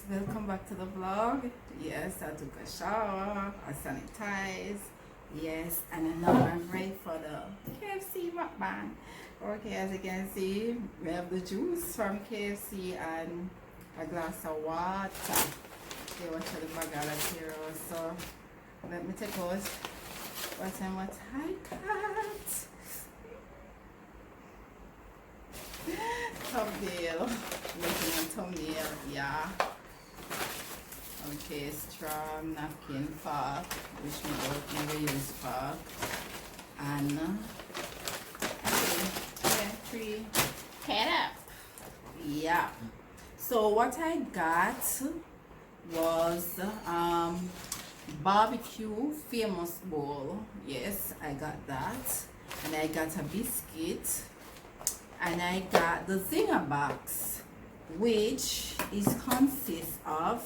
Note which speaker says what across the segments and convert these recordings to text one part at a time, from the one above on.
Speaker 1: welcome back to the vlog. Yes, I took a shower, I sanitized, yes, and now I'm ready for the KFC mukbang. Okay, as you can see, we have the juice from KFC and a glass of water. Okay, watch the bag of that here also. Let me take out what I got. Thumbnail, making a thumbnail, yeah. Okay, straw, napkin, fork, which we both never use fork, and three, head up, yeah. So what I got was barbecue famous bowl. Yes, I got that, and I got a biscuit. And I got the zinger box, which is consists of,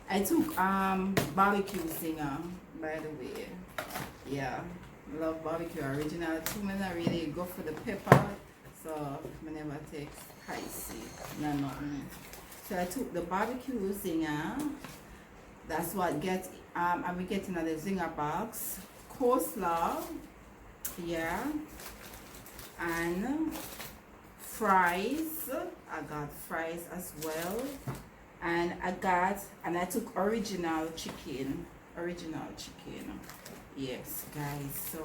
Speaker 1: I took barbecue zinger, by the way. Yeah, love barbecue original too. I not really go for the pepper, so I never take spicy, no nothing. So I took the barbecue zinger. That's what get I'm getting at the zinger box. Coleslaw, yeah. And fries, I got fries as well, and I took original chicken, yes guys. So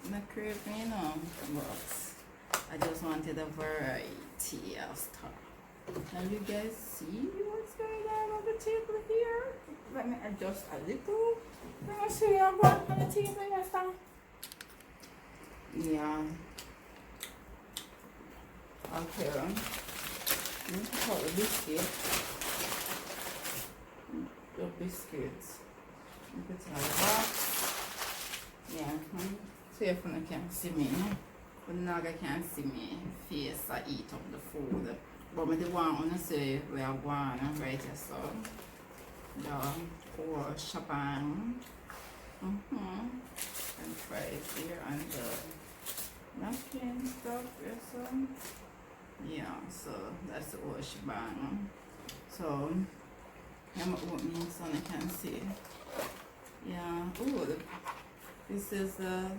Speaker 1: I'm not craving, you know, but I just wanted a variety of stuff. Now you guys see what's going on the table here. Let me adjust a little. Let me see what on the table next time. Yeah. Okay. Let me pick out the biscuit. The biscuits. Put it in the box. Yeah. So if you can't see me, but now I can't see me face, I eat up the food. But I want to say we are going right here, so the whole shebang. And fries here and the napkin stuff, yes. Yeah, so that's the whole shebang. So I'm opening so I can see. Yeah. Oh, this is the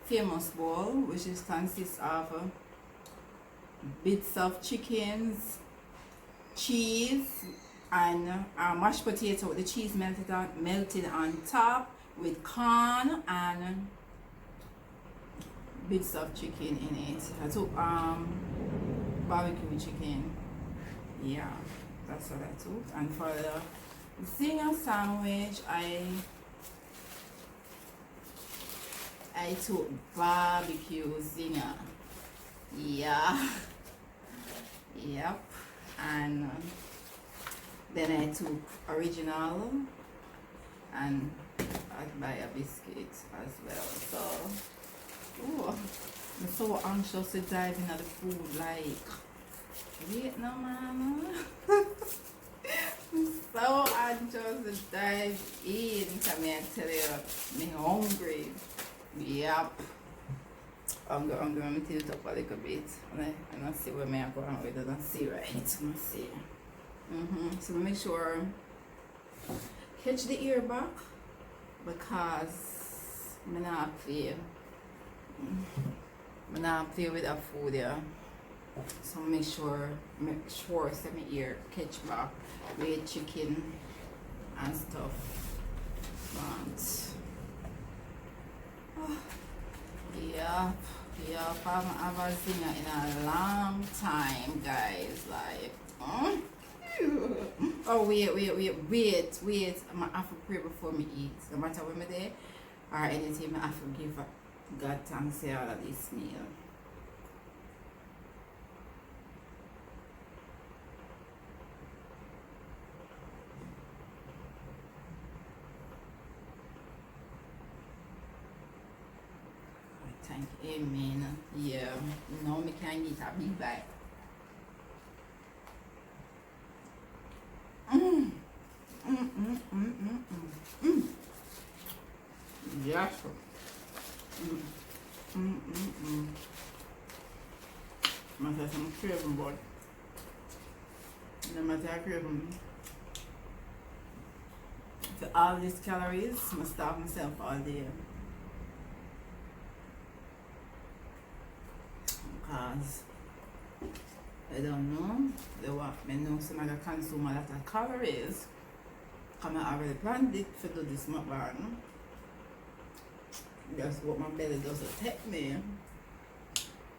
Speaker 1: famous bowl, which consists of bits of chickens, cheese, and mashed potato with the cheese melted on top, with corn and bits of chicken in it. I took barbecue chicken. Yeah, that's what I took. And for the zinger sandwich, I took barbecue zinger. Yeah. Yep. And then I took original, and I'd buy a biscuit as well. So, ooh, I'm so anxious to dive into the food. Like, wait no man. I'm so anxious to dive in. Come here, I tell you, I'm hungry. Yep. I'm going to tilt up a little bit. And I see where I'm going with it. I don't see right. I see. So make sure catch the ear back, because I'm not play with the food, yeah. So make sure set my ear catch back with chicken and stuff. Yeah, I haven't had a zinger in a long time, guys. Like, oh wait. I'm have to pray before me eat. No matter when I'm there or anything, I have to give God thanks for all of this meal. Thank Amen. Yeah, no, me can't eat a big bite. Yes. Must have some craving, but No matter how craving for all these calories, I starve myself all day. Because I don't know, they want me know some other consume a lot of calories. Come I already planned it to do this mukbang. That's what my belly doesn't take me.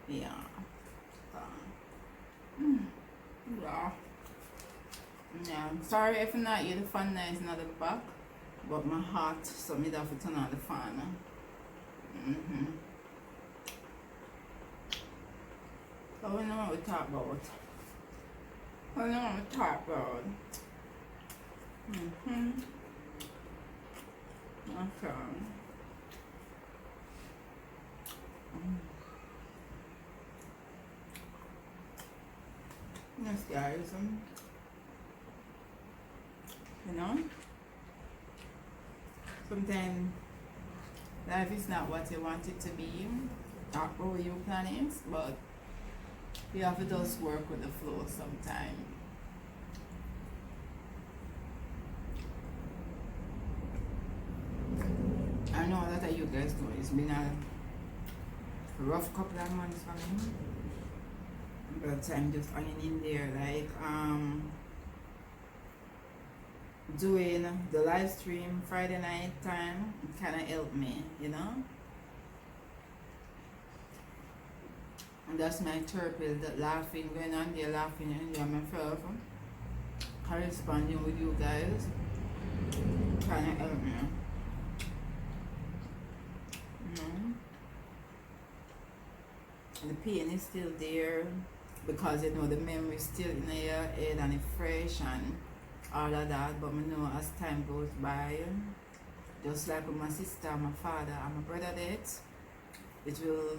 Speaker 1: Yeah. Yeah. Yeah. Sorry if not you the fan is not at the back. But my heart, so me have to turn on the fan. So we know what we talk about. We know what we talk about. Okay. Yes, guys. You know, sometimes life is not what you want it to be, or how you plan it, but you have to just work with the flow sometimes. I know a lot of you guys know it's been a rough couple of months for me, but I'm just hanging in there, like doing the live stream Friday night time kind of helped me, you know. And that's my therapy, that laughing, going on there laughing and enjoying myself, corresponding with you guys, kind of helped me. The pain is still there because you know the memory is still in your head and it's fresh and all of that, but I know as time goes by, just like with my sister, my father and my brother did, it will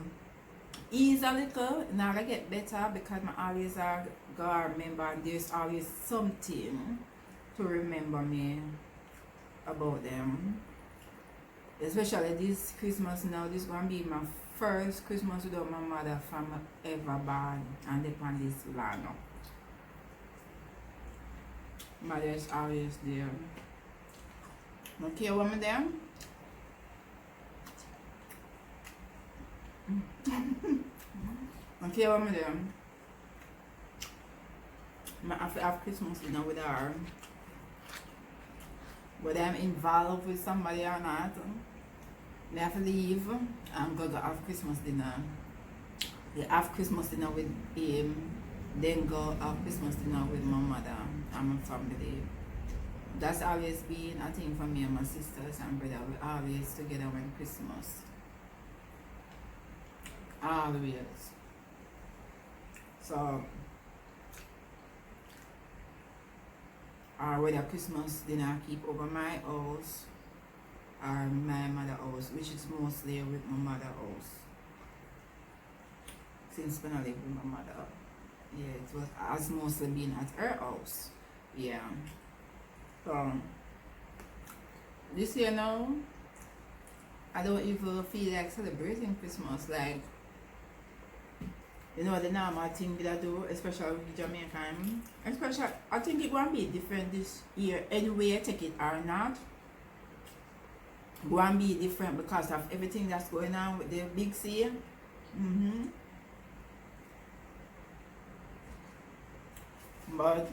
Speaker 1: ease a little, now I get better because I always gotta remember and there's always something to remember me about them. Especially this Christmas now, this is gonna be my first Christmas without my mother from ever born and upon this land. Mother is always there. Okay, what I'm there? Okay, what I'm there? I have to have Christmas dinner with her. Whether I'm involved with somebody or not, I have to leave and go have Christmas dinner. You have Christmas dinner with him, then go have Christmas dinner with my mother and my family. That's always been a thing for me and my sisters and brother. We're always together when Christmas. Always. So, or whether Christmas dinner I keep over my house or my mother's house, which is mostly with my mother's house. Since when I live with my mother. Yeah, it has mostly been at her house. Yeah. So this year now, I don't even feel like celebrating Christmas. Like, you know, the normal thing that I do, especially with Jamaican. Especially, I think it won't be different this year anyway, take it or not. It won't be different because of everything that's going on with the big C. But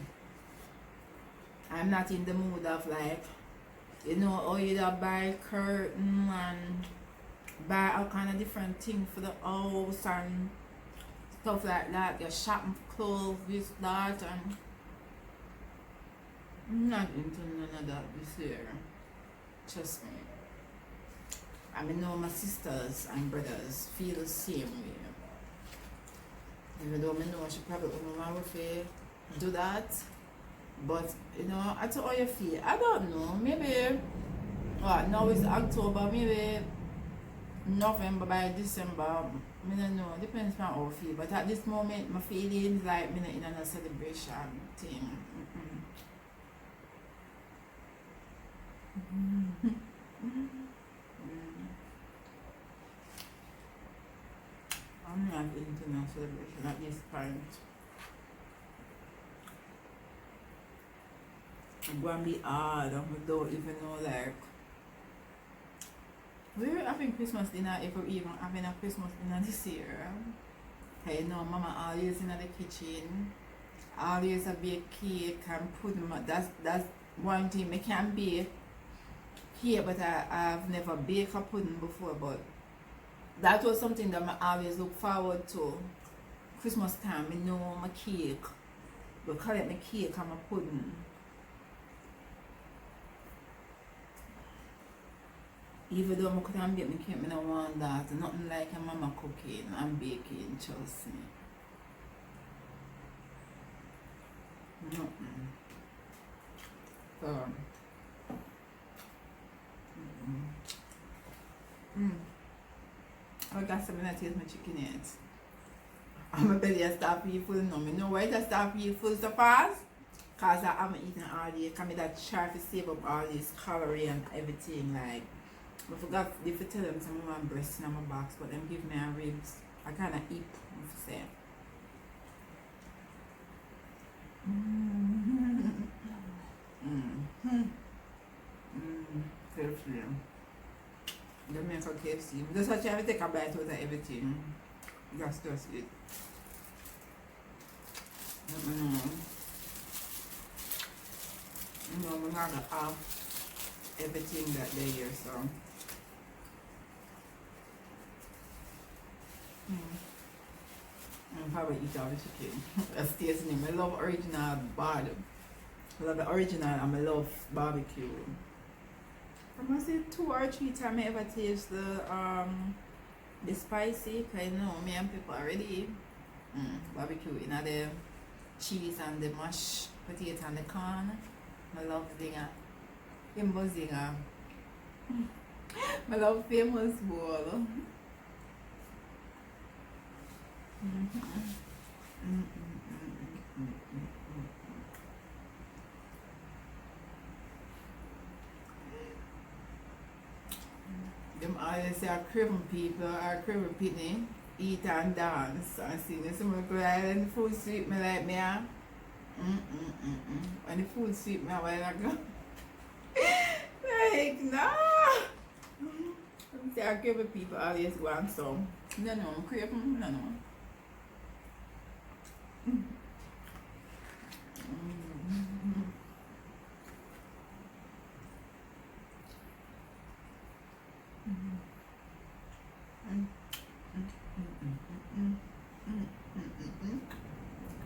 Speaker 1: I'm not in the mood of like, you know, oh, you buy curtain and buy all kind of different things for the house and stuff like that. You're shopping clothes, this, that, and I'm not into none of that this year. Trust me. I mean, know my sisters and brothers feel the same way. Even though I know she probably wouldn't want to do that. But, you know, I how you feel. I don't know. Maybe, well, now it's October, maybe November by December. I don't know. Depends on how I feel. But at this moment, my feelings like I'm in a celebration thing. I'm not into no celebration at this point. I'm going to be hard. I don't even know, like, we're having Christmas dinner if we're even having a Christmas dinner this year. Hey, no, Mama always in the kitchen. Always a bake cake and pudding. That's one thing I can bake here, but I've never baked a pudding before. But that was something that I always look forward to. Christmas time, I know my cake. But collect my cake and my pudding. Even though I couldn't bake my cake, I don't want that. Nothing like a mama cooking and baking, trust me. Nothing. So, I got something that taste my chicken yet. And my belly has start feel full now. I know why it start feel full so fast? Because I haven't eaten all day. Because I try to save up all this calorie and everything. Like, I forgot if I tell them some of my breasts in my box, but them give me a ribs. I kind of eat, if I say. KFC. Jamaican KFC. Just try to take a bite out of everything. That's just it. I'm not gonna have everything that day here, so. I'll probably eat all the chicken. That's tasty. I love original bad. I love the original and I love barbecue. I must say 2 or 3 times I ever taste the spicy, cause you know me and people already barbecue in the cheese and the mashed potato and the corn. I love zinger. Famous zinger. I love famous bowl. Them always say Caribbean people are Caribbean people eat and dance and sing. Some go and the food sweet me like me. When the food sweet me a while ago. Like no. Say Caribbean people always want some. No, Caribbean, no.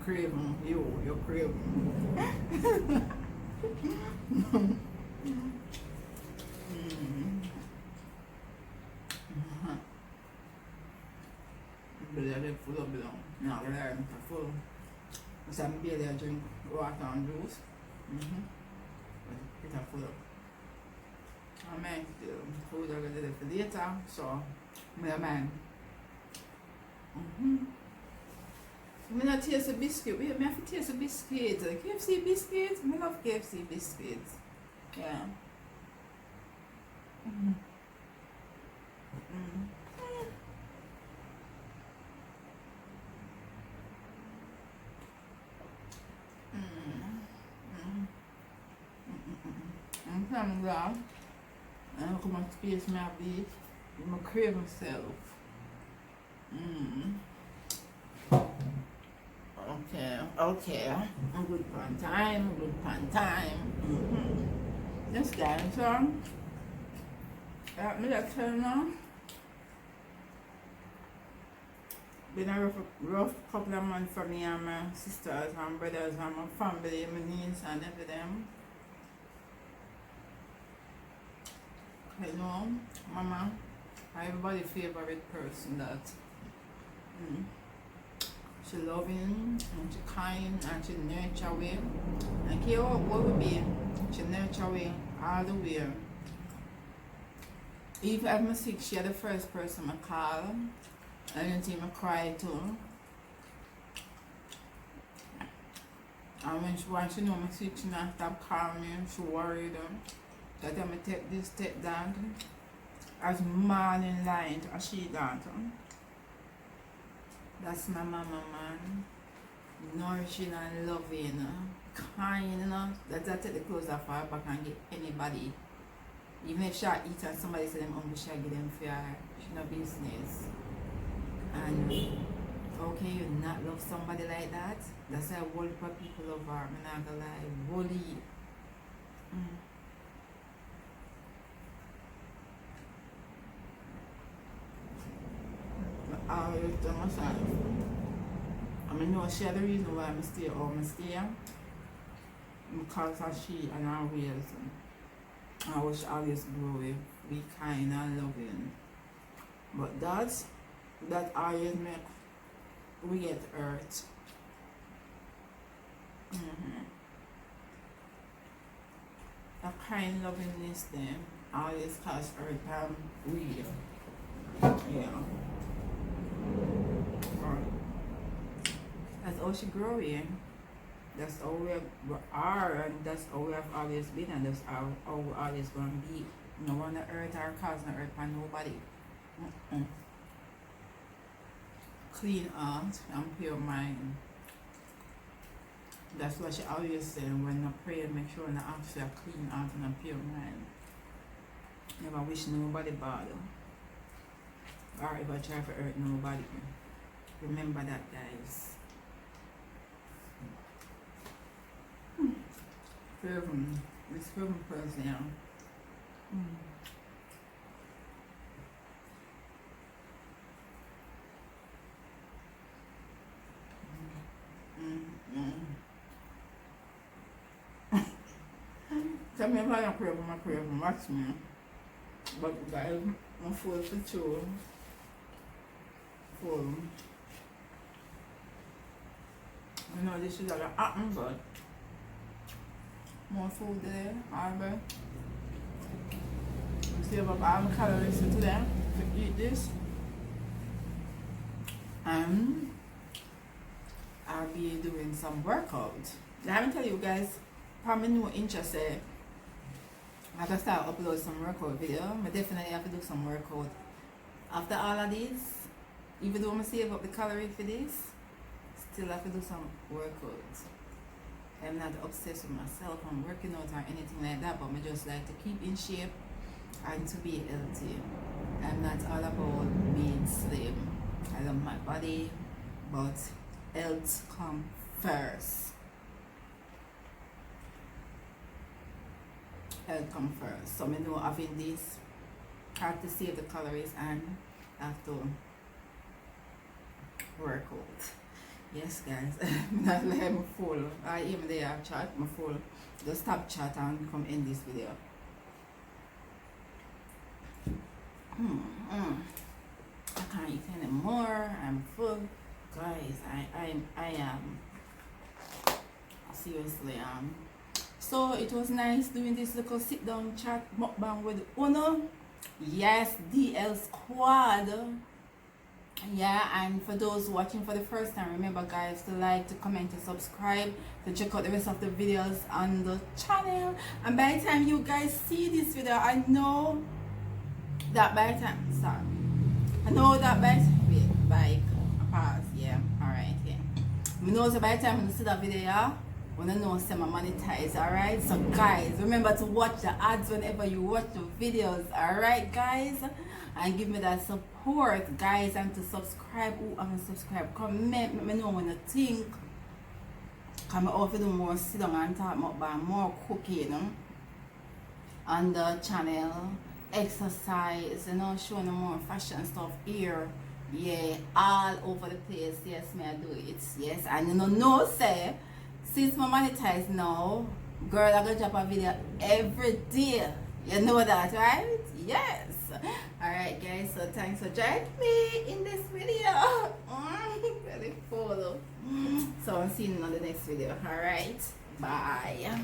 Speaker 1: Craving, you're craving. But they're full of belong. No, they're full. So I'm barely drink water and juice. But it's full up. I mean, the food are going to do for later, so I mind. I not taste a biscuit. Wait, I have to taste a biscuit. KFC biscuits? I love KFC biscuits. Yeah. I'm glad. I look at my space, my beef. I'm crave myself. Okay. I'm good for time. This guy, so. Let me just tell you now. Been a rough couple of months for me and my sisters and brothers and my family, my niece and everything. You know, Mama, everybody's favorite person that she loving and she kind and she nurture way. And care what would be, she nurture way all the way. If I'm sick, she the first person I call. Anything I cry to. And when she know I'm sick, she not stop calling me, she worried. That I'm take this, take that. As morning light, as she that. That's my mama, man. nourishing and loving, kind, you know. That's I take the clothes off her back and get anybody. Even if she eat and somebody say them hungry, she give them for her. She no business. And how can you not love somebody like that? That's why a whole lot of people love her. I'm not gonna lie. Bully. I always tell myself, I mean, no, she had the reason why I stay home. I stay because of she and always, I was always grow be kind and loving. But that always make we get hurt. A kind lovingness then always cause hurt and we. Yeah. That's how she growing. That's how we are, and that's how we have always been, and that's how we always going to be. No one on earth or cause no earth for nobody. Clean heart and pure mind. That's what she always said when I pray, make sure I ask for a clean heart and a pure mind. Never wish nobody bad. Or ever try to hurt nobody. Remember that, guys. It's proven person now. Tell me if I don't pray for my prayer from watch me. But guys, I'm full for two. Full. You know this is like an apple, but more food there, alright. Save up all the calories for today to eat this. And I'll be doing some workout. Let me tell you guys, probably no interest. I can start upload some workout video. I definitely have to do some workout. After all of this, even though I save up the calorie for this, still have to do some workout. I'm not obsessed with myself and working out or anything like that, but I just like to keep in shape and to be healthy. I'm not all about being slim. I love my body, but health comes first. Health comes first. So I know having this, I have to save the calories and have to work out. Yes, guys. Not like I'm full. I even there chat, I'm full. Just stop chat and come end this video. I can't eat anymore. I'm full. Guys, I am seriously so it was nice doing this little sit down chat mukbang with Uno. Yes, DL squad. Yeah, and for those watching for the first time, remember guys to like, to comment, to subscribe, to check out the rest of the videos on the channel. And by the time you guys see this video, I know that by the time wait, bike, pause, yeah, alright, yeah. We know so by the time you see that video, yeah, when I know some monetize, alright? So guys, remember to watch the ads whenever you watch the videos, alright guys? And give me that support, guys, and to subscribe. Who haven't subscribed, comment, let me know when you think. Come out to do more sit down and talk about more cooking on the channel, exercise, you know, showing more fashion stuff here. Yeah, all over the place. Yes, may I do it. Yes, and you know, say, since my monetize now, girl, I gonna drop a video every day. You know that, right? Yes. Alright guys, so thanks for joining me in this video. Very full. So I'll see you in the next video. Alright, bye.